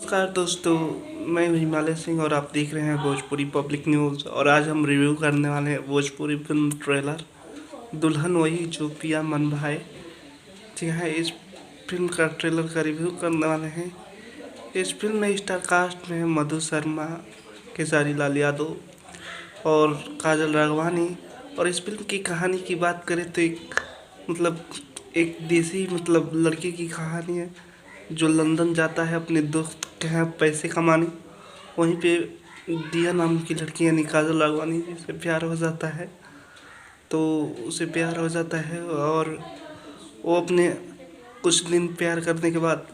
नमस्कार दोस्तों, मैं हूं हिमालय सिंह और आप देख रहे हैं भोजपुरी पब्लिक न्यूज़। और आज हम रिव्यू करने वाले हैं भोजपुरी फिल्म ट्रेलर दुल्हन वही जो पिया मन भाए। जी हाँ, इस फिल्म का ट्रेलर का रिव्यू करने वाले हैं। इस फिल्म में स्टार कास्ट में है मधु शर्मा, खेसारी लाल यादव और काजल राघवानी। और इस फिल्म की कहानी की बात करें तो एक देसी लड़के की कहानी है जो लंदन जाता है अपने दोस्त के यहाँ पैसे कमाने। वहीं पे दिया नाम की लड़की यानी काजल राघवानी जी से प्यार हो जाता है। तो उसे प्यार हो जाता है और वो अपने कुछ दिन प्यार करने के बाद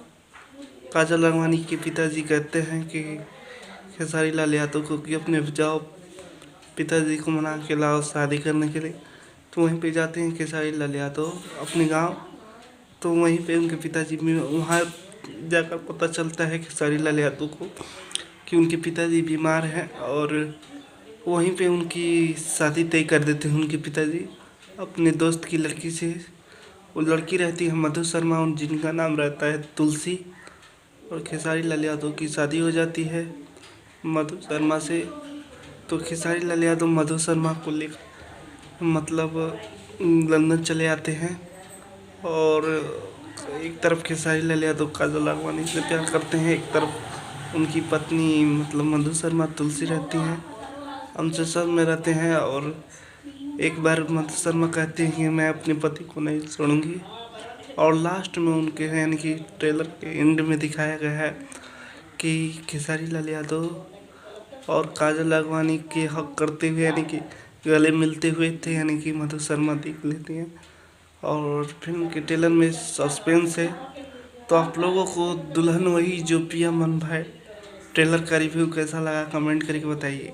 काजल राघवानी के पिताजी कहते हैं कि खेसारी लाल यादव को कि अपने जाओ पिताजी को मना के लाओ शादी करने के लिए। तो वहीं पे जाते हैं खेसारी लाल यादव अपने गाँव। तो वहीं पे उनके पिताजी भी वहाँ जाकर पता चलता है खेसारी लाल यादव को कि उनके पिताजी बीमार हैं। और वहीं पे उनकी शादी तय कर देते हैं उनके पिताजी अपने दोस्त की लड़की से। वो लड़की रहती है मधु शर्मा और जिनका नाम रहता है तुलसी। और खेसारी लाल यादव की शादी हो जाती है मधु शर्मा से। तो खेसारी लाल यादव मधु शर्मा को लेकर लंदन चले आते हैं। और एक तरफ खेसारी लाल यादव काजल राघवानी से प्यार करते हैं, एक तरफ उनकी पत्नी मधु शर्मा तुलसी रहती हैं, अमृतसर में रहते हैं। और एक बार मधु शर्मा कहती हैं कि मैं अपने पति को नहीं छोड़ूंगी। और लास्ट में उनके यानी कि ट्रेलर के एंड में दिखाया गया है कि खेसारी लाल यादव और काजल राघवानी के हक करते हुए यानी कि गले मिलते हुए थे, यानी कि मधु शर्मा देख लेती हैं। और फिल्म के ट्रेलर में सस्पेंस है। तो आप लोगों को दुल्हन वही जो पिया मन भाए ट्रेलर का रिव्यू कैसा लगा कमेंट करके बताइए।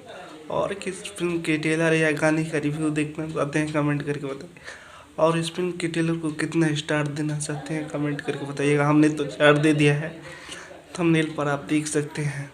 और किस फिल्म के ट्रेलर या गाने का रिव्यू देखना चाहते हैं कमेंट करके बताइए। और इस फिल्म के ट्रेलर को कितना स्टार देना चाहते हैं कमेंट करके बताइएगा। हमने तो 4 दे दिया है, थंबनेल पर आप देख सकते हैं।